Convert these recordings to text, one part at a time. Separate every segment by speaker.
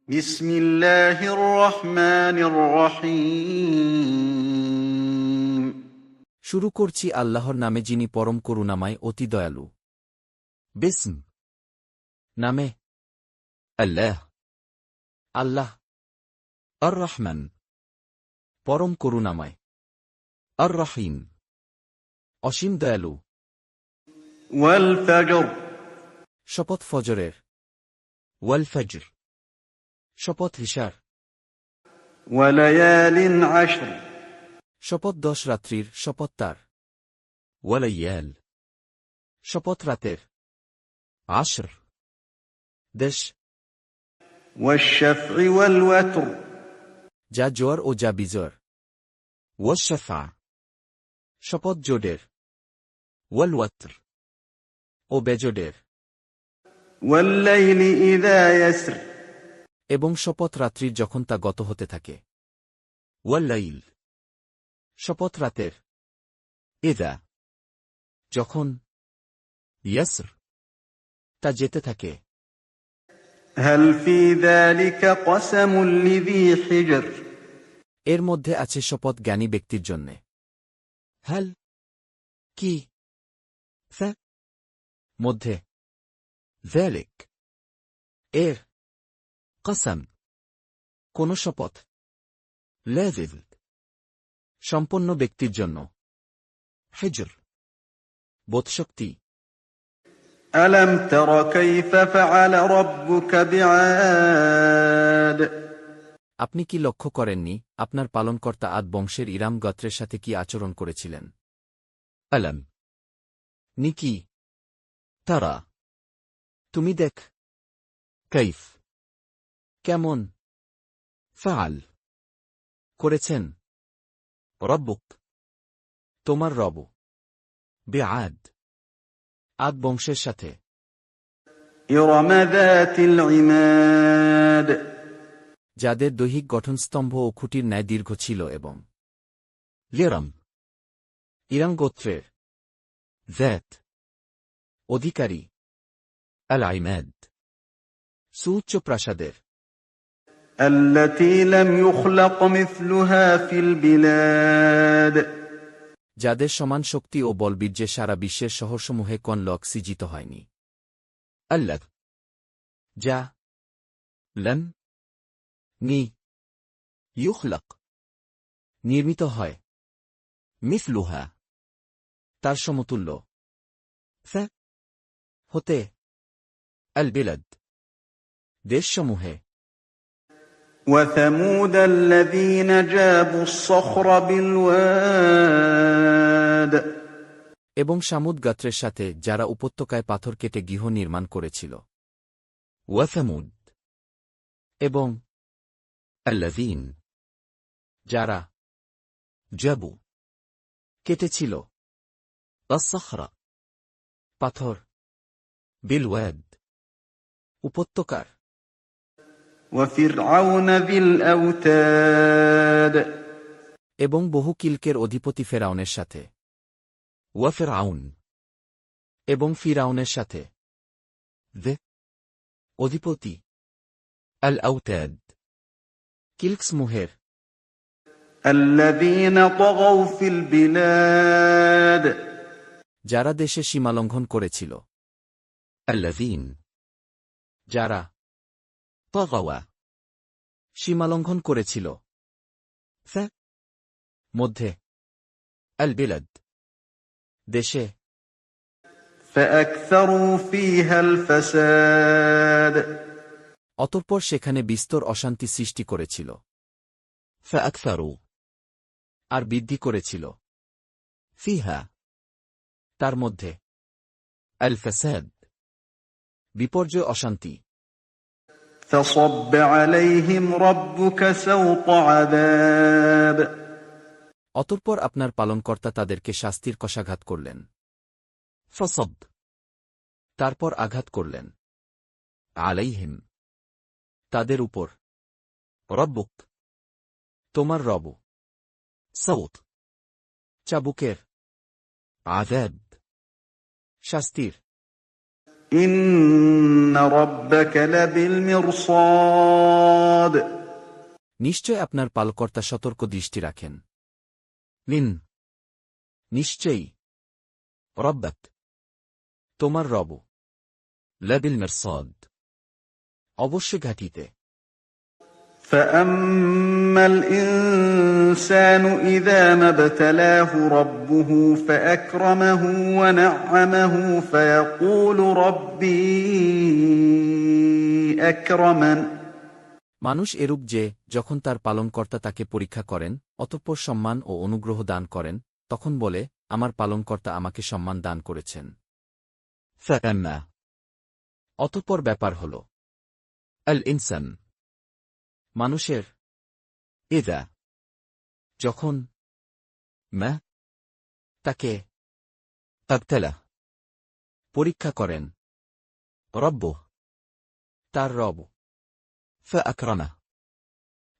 Speaker 1: بسم الله الرحمن الرحيم
Speaker 2: শুরু করছি আল্লাহর নামে যিনি পরম করুণাময় অতি দয়ালু।
Speaker 3: باسم
Speaker 2: নামে
Speaker 3: الله
Speaker 2: আল্লাহ
Speaker 3: الرحمن
Speaker 2: পরম করুণাময়
Speaker 3: الرحيم
Speaker 2: অসীম দয়ালু।
Speaker 1: والفجر
Speaker 2: শপথ ফজরের,
Speaker 3: والفجر
Speaker 2: শপথ ঈশার,
Speaker 1: وليال عشر
Speaker 2: শপথ 10 রাত্রির, শপথ তার,
Speaker 3: وليال
Speaker 2: শপথ রাতের,
Speaker 3: عشر
Speaker 2: দেশ
Speaker 1: والشفع والوتر
Speaker 2: যা জোয়ার ও যা বিজোয়ার,
Speaker 3: والشفع
Speaker 2: শপথ জোডের
Speaker 3: والوتر
Speaker 2: ও বেজোডের,
Speaker 1: والليل إذا يسر
Speaker 2: এবং শপথ রাত্রির যখন তা গত হতে থাকে,
Speaker 3: والليل
Speaker 2: শপথ রাতের
Speaker 3: إذا
Speaker 2: যখন
Speaker 3: يسر
Speaker 2: তা যেতে থাকে।
Speaker 1: هل في ذلك قسم لذي حجر
Speaker 2: এর মধ্যে আছে শপথ জ্ঞানী ব্যক্তির জন্যে।
Speaker 3: هل
Speaker 2: কি
Speaker 3: ف
Speaker 2: মধ্যে
Speaker 3: ذلك
Speaker 2: এর
Speaker 3: قسم
Speaker 2: কোন শপথ
Speaker 3: لاذذ
Speaker 2: সম্পন্ন ব্যক্তির জন্য,
Speaker 3: حجر
Speaker 2: বোধশক্তি।
Speaker 1: ألم تر كيف فعل ربك بعاد
Speaker 2: আপনি কি লক্ষ্য করেননি আপনার পালনকর্তা আদ বংশের ইরাম গোত্রের সাথে কি আচরণ করেছিলেন?
Speaker 3: ألم
Speaker 2: নিকি
Speaker 3: ترى
Speaker 2: তুমি দেখ
Speaker 3: كيف
Speaker 2: কেমন
Speaker 3: فعل
Speaker 2: করেছেন
Speaker 3: ربك
Speaker 2: তোমার রব
Speaker 3: بعاد
Speaker 2: আদ বংশের সাথে,
Speaker 1: إرم ذات العماد
Speaker 2: যাদের দৈহিক গঠনস্তম্ভ ও খুঁটির ন্যায় দীর্ঘ ছিল এবং
Speaker 3: لرم
Speaker 2: ইরাম গোত্রের
Speaker 3: ذات
Speaker 2: অধিকারী
Speaker 3: العماد
Speaker 2: সুউচ্চ প্রাসাদের,
Speaker 1: التي لم يخلق مثلها في البلاد
Speaker 2: যাদের সমান শক্তি ও বলবীর্যে সারা বিশ্বের শহরসমূহে কোন লোক সৃজিত হয়নি।
Speaker 3: الذ
Speaker 2: যা
Speaker 3: لم
Speaker 2: নি
Speaker 3: يخلق
Speaker 2: নির্মিত হয়
Speaker 3: مثلها
Speaker 2: তার সমতুল্য
Speaker 3: ف
Speaker 2: হতে
Speaker 3: البلد
Speaker 2: দেশসমূহে।
Speaker 1: وثمود الذين جابوا الصخر بالواد
Speaker 2: এবং শামুদ গাত্রের সাথে যারা উপত্যকায় পাথর কেটে গৃহ নির্মাণ করেছিল।
Speaker 3: وثمود
Speaker 2: এবং
Speaker 3: الذين
Speaker 2: যারা
Speaker 3: جابوا
Speaker 2: কেটেছিল
Speaker 3: الصخر
Speaker 2: পাথর
Speaker 3: بالواد
Speaker 2: উপত্যকার।
Speaker 1: وفرعون ذي الأوتاد
Speaker 2: এবং বহু কিলকের অধিপতি ফেরাউনের সাথে,
Speaker 3: وفرعون
Speaker 2: এবং ফিরাউনের সাথে
Speaker 3: ذي
Speaker 2: অধিপতি
Speaker 3: الأوتاد
Speaker 2: কিলকসমূহের,
Speaker 1: الذين طغوا في البلاد
Speaker 2: যারা দেশে সীমালঙ্ঘন করেছিল,
Speaker 3: الذين
Speaker 2: যারা
Speaker 3: طغوا
Speaker 2: সীমালঙ্ঘন করেছিল
Speaker 3: ف
Speaker 2: মধ্যে
Speaker 3: البلد
Speaker 2: দেশে,
Speaker 1: فأكثروا فيها الفساد
Speaker 2: অতঃপর সেখানে বিস্তর অশান্তি সৃষ্টি করেছিল
Speaker 3: فأكثروا
Speaker 2: আর বৃদ্ধি করেছিল
Speaker 3: فيها
Speaker 2: তার মধ্যে
Speaker 3: الفساد
Speaker 2: বিপর্যয় অশান্তি।
Speaker 1: فصب عليهم ربك سوط عذاب
Speaker 2: অতঃপর আপনার পালনকর্তা তাদেরকে শাস্তির কষাঘাত করলেন,
Speaker 3: فصب
Speaker 2: তারপর আঘাত করলেন
Speaker 3: عليهم
Speaker 2: তাদের উপর
Speaker 3: ربك
Speaker 2: তোমার রব
Speaker 3: صوت
Speaker 2: চাবুকের
Speaker 3: عذاب
Speaker 2: শাস্তির।
Speaker 1: إن ربك لبالمرصاد
Speaker 2: নিশ্চয় আপনার পালকর্তা সতর্ক দৃষ্টি রাখেন।
Speaker 3: لن নিশ্চয়ই ربك
Speaker 2: তোমার রব
Speaker 3: لبالمرصاد
Speaker 2: অবশ্য ঘাঁটিতে।
Speaker 1: فأما الإنسان إذا ما ابتلاه ربه فأكرمه ونعمه فيقول ربي أكرمن
Speaker 2: মানুষ এরূপ যে, যখন তার পালনকর্তা তাকে পরীক্ষা করেন, অতঃপর সম্মান ও অনুগ্রহ দান করেন, তখন বলে, আমার পালনকর্তা আমাকে সম্মান দান করেছেন।
Speaker 3: فأما
Speaker 2: অতঃপর ব্যাপার হল,
Speaker 3: الإنسان
Speaker 2: মানুষের
Speaker 3: إذا
Speaker 2: যখন
Speaker 3: ما
Speaker 2: তাকে
Speaker 3: ابتلاه
Speaker 2: পরীক্ষা করেন
Speaker 3: ربه
Speaker 2: তার রব
Speaker 3: فأكرمه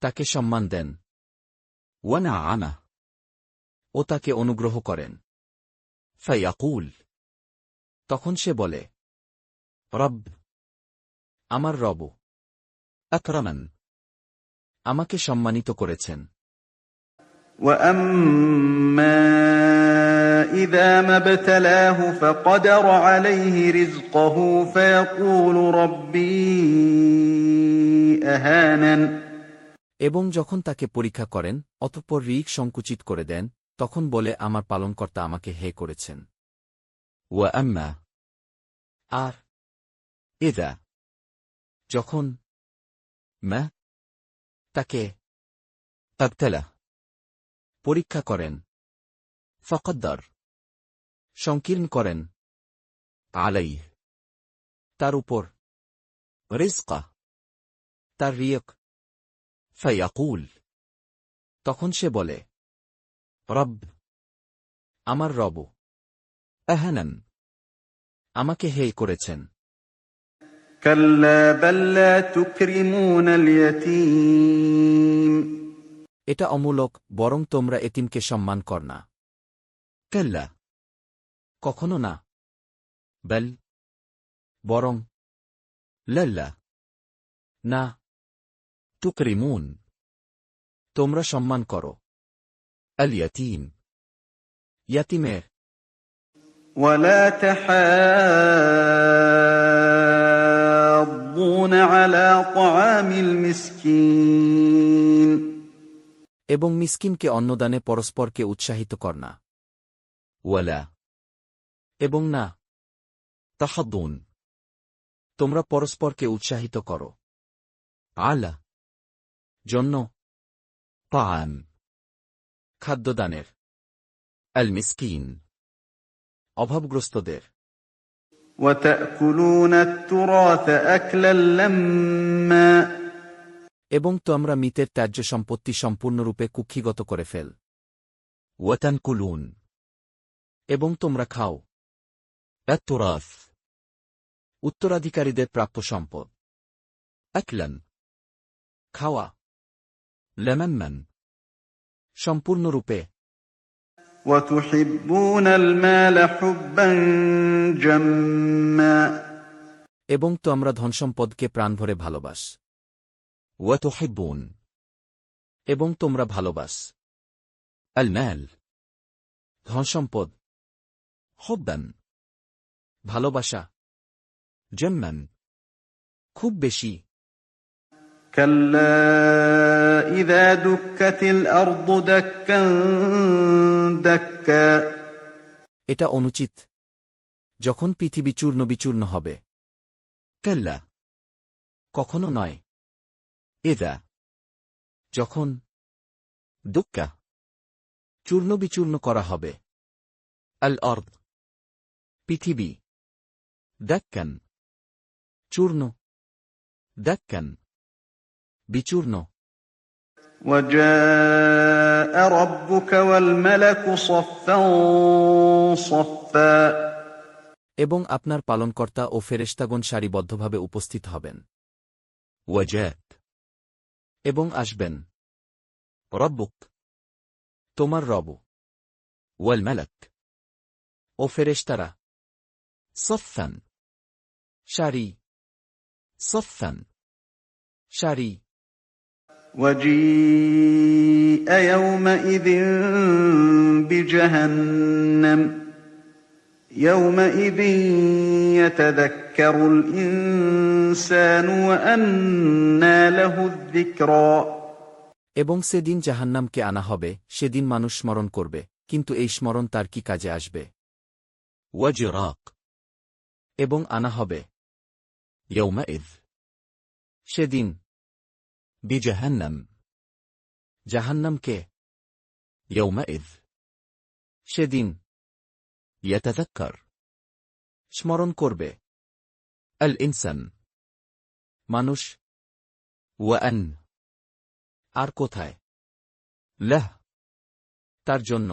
Speaker 2: তাকে সম্মান দেন
Speaker 3: ونعمه
Speaker 2: ও তাকে অনুগ্রহ করেন,
Speaker 3: فيقول
Speaker 2: তখন সে বলে,
Speaker 3: رب
Speaker 2: আমার রব
Speaker 3: أكرمن
Speaker 2: আমাকে সম্মানিত করেছেন।
Speaker 1: وأما إذا ما ابتلاه فقدر عليه رزقه فيقول ربي أهانن
Speaker 2: এবং যখন তাকে পরীক্ষা করেন, অতঃপর রিক সংকুচিত করে দেন, তখন বলে, আমার পালনকর্তা আমাকে হে করেছেন।
Speaker 3: وأما
Speaker 2: আর
Speaker 3: إذا
Speaker 2: যখন
Speaker 3: ما
Speaker 2: তাকে
Speaker 3: ابتلاه
Speaker 2: পরীক্ষা করেন,
Speaker 3: فقدر
Speaker 2: সংকীর্ণ করেন
Speaker 3: عليه
Speaker 2: তার উপর
Speaker 3: رزقه
Speaker 2: তার রিয়ক,
Speaker 3: فيقول
Speaker 2: তখন সে বলে,
Speaker 3: رب
Speaker 2: আমার রব
Speaker 3: أهنن
Speaker 2: আমাকে হে করেছেন।
Speaker 1: كلا بل لا تكرمون اليتيم
Speaker 2: এটা অমূলক, বরং তোমরা এতিমকে সম্মান কর না।
Speaker 3: كلا
Speaker 2: কখনো না,
Speaker 3: بل
Speaker 2: বরং
Speaker 3: للا
Speaker 2: না,
Speaker 3: تكرمون
Speaker 2: তোমরা সম্মান করো
Speaker 3: اليتيم
Speaker 2: ইয়াতিমের,
Speaker 1: ولا تحاضون على طعام المسكين
Speaker 2: এবং মিসকিনকে অন্নদানে পরস্পরকে উৎসাহিত কর না।
Speaker 3: ولا
Speaker 2: এবং না,
Speaker 3: تحضون
Speaker 2: তোমরা পরস্পরকে উৎসাহিত করো
Speaker 3: على
Speaker 2: জন্য
Speaker 3: طعام
Speaker 2: খাদ্যদানের
Speaker 3: المسكين
Speaker 2: অভাবগ্রস্তদের।
Speaker 1: وتأكلون التراث أكلا لما
Speaker 2: এবং তোমরা মিতের ত্যায্য সম্পত্তি সম্পূর্ণরূপে কুক্ষিগত করে ফেল।
Speaker 3: وتنكلون
Speaker 2: এবং তোমরা খাও
Speaker 3: التراث
Speaker 2: উত্তরাধিকারীদের প্রাপ্য সম্পদ।
Speaker 3: أكلا
Speaker 2: খাওয়া
Speaker 3: لمما
Speaker 2: সম্পূর্ণরূপে।
Speaker 1: وتحبون المال حبا جما
Speaker 2: এবং তোমরা ধনসম্পদকে প্রাণভরে ভালোবাস।
Speaker 3: وتحبون
Speaker 2: এবং তোমরা ভালোবাস
Speaker 3: المال
Speaker 2: ধনসম্পদ
Speaker 3: حبا
Speaker 2: ভালোবাসা
Speaker 3: جما
Speaker 2: খুব বেশি।
Speaker 1: كلا إذا دكت الأرض دكا دكا
Speaker 2: এটা অনুচিত, যখন পৃথিবী চূর্ণ বিচূর্ণ হবে।
Speaker 3: كلا
Speaker 2: কখনো নয়,
Speaker 3: إذا
Speaker 2: যখন
Speaker 3: دك
Speaker 2: চূর্ণ বিচূর্ণ করা হবে
Speaker 3: الأرض
Speaker 2: পৃথিবী
Speaker 3: دكا
Speaker 2: চূর্ণ
Speaker 3: دكا
Speaker 2: বিচূর্ণ।
Speaker 1: وجاء ربك والملك صفا صفا
Speaker 2: এবং আপনার পালনকর্তা ও ফেরেশতাগণ সারিবদ্ধভাবে উপস্থিত হবেন
Speaker 3: وجاءت
Speaker 2: এবং আসবেন
Speaker 3: ربك
Speaker 2: তোমার রব
Speaker 3: والملك
Speaker 2: ও ফেরেশতারা
Speaker 3: صفا
Speaker 2: সারি
Speaker 3: صفا
Speaker 2: সারি
Speaker 1: وجيء يومئذ بجهنم يومئذ يتذكر الإنسان وأنى له الذكرى
Speaker 2: এবং সেদিন জাহান্নামকে আনা হবে, সেদিন মানুষ স্মরণ করবে, কিন্তু এই স্মরণ তার কি কাজে আসবে?
Speaker 3: وجراق
Speaker 2: এবং আনা হবে
Speaker 3: يومئذ
Speaker 2: সেদিন
Speaker 3: بجهنم
Speaker 2: জাহান্নামকে
Speaker 3: يومئذ
Speaker 2: সেদিন
Speaker 3: يتذكر
Speaker 2: স্মরণ করবে
Speaker 3: الإنسان
Speaker 2: মানুষ
Speaker 3: وأن
Speaker 2: আর কোথায়
Speaker 3: له
Speaker 2: তার জন্য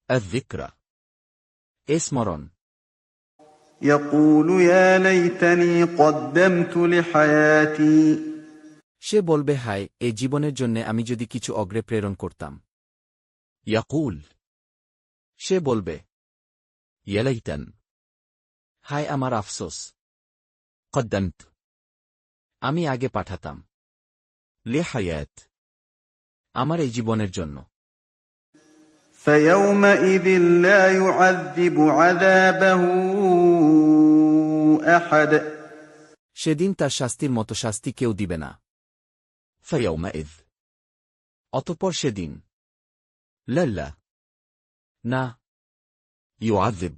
Speaker 3: الذكرى
Speaker 2: এ স্মরণ
Speaker 1: يقول يا ليتني قدمت لحياتي
Speaker 2: সে বলবে হায়, এই জীবনের জন্যে আমি যদি কিছু অগ্রে প্রেরণ করতাম।
Speaker 3: يقول
Speaker 2: সে বলবে
Speaker 3: يا ليتن
Speaker 2: হায় আমার আফসোস,
Speaker 3: قدمت
Speaker 2: আমি আগে পাঠাতাম
Speaker 3: لحياة
Speaker 2: আমার এই জীবনের জন্য।
Speaker 1: فيومئذ لا يعذب عذابه أحد
Speaker 2: সেদিন তার শাস্তির মতো শাস্তি কেউ দিবে না।
Speaker 3: فيومئذ
Speaker 2: অতঃপর সেদিন
Speaker 3: لا
Speaker 2: না
Speaker 3: يعذب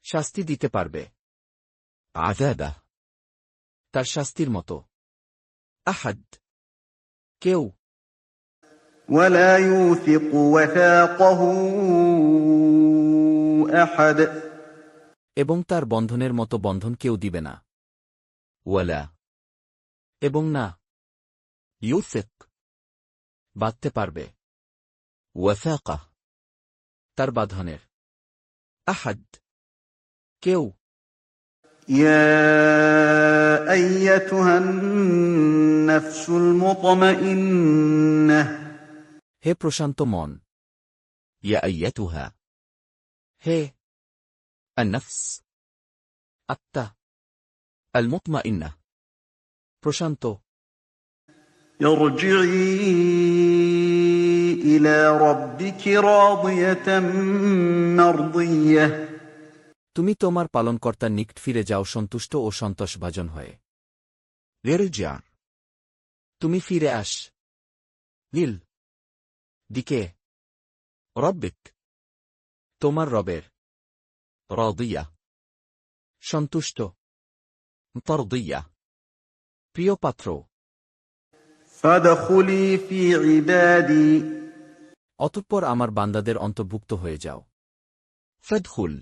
Speaker 2: শাস্তি দিতে পারবে
Speaker 3: عذابه
Speaker 2: তার শাস্তির মতো
Speaker 3: أحد
Speaker 2: কেউ
Speaker 1: ولا يوثق وثاقه أحد
Speaker 2: এবং তার বন্ধনের মতো বন্ধন কেউ দিবে না।
Speaker 3: ولا
Speaker 2: এবং না
Speaker 3: يوثق
Speaker 2: বাঁধতে পারবে
Speaker 3: وثاقه
Speaker 2: তার বাঁধনের
Speaker 3: أحد
Speaker 2: কেউ।
Speaker 1: يا أيتها النفس المطمئنة
Speaker 2: হে প্রশান্ত মন,
Speaker 3: يا أيتها
Speaker 2: হে
Speaker 3: النفس
Speaker 2: আত্মা
Speaker 3: المطمئنة
Speaker 2: প্রশান্ত,
Speaker 1: ارجعي إلى ربك راضية مرضية
Speaker 2: তুমি তোমার পালনকর্তার নিকট ফিরে যাও সন্তুষ্ট ও সন্তোষভাজন হয়ে।
Speaker 3: ارجع
Speaker 2: তুমি ফিরে আস
Speaker 3: لل
Speaker 2: দিকে
Speaker 3: ربك
Speaker 2: তোমার রবের
Speaker 3: راضية
Speaker 2: সন্তুষ্ট
Speaker 3: مرضية
Speaker 2: প্রিয় পাত্র।
Speaker 1: فادخلي في عبادي
Speaker 2: অতঃপর আমার বান্দাদের অন্তর্ভুক্ত হয়ে যাও।
Speaker 3: فادخل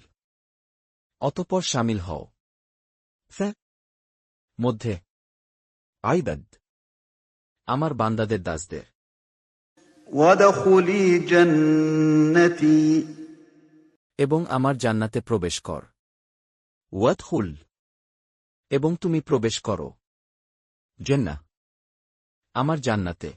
Speaker 2: অতঃপর শামিল হও
Speaker 3: ف
Speaker 2: মধ্যে
Speaker 3: عبد
Speaker 2: আমার বান্দাদের দাসদের।
Speaker 1: وادخلي جنتي
Speaker 2: এবং আমার জান্নাতে প্রবেশ কর।
Speaker 3: وادخل
Speaker 2: এবং তুমি প্রবেশ করো
Speaker 3: جنة
Speaker 2: আমার জান্নাতে।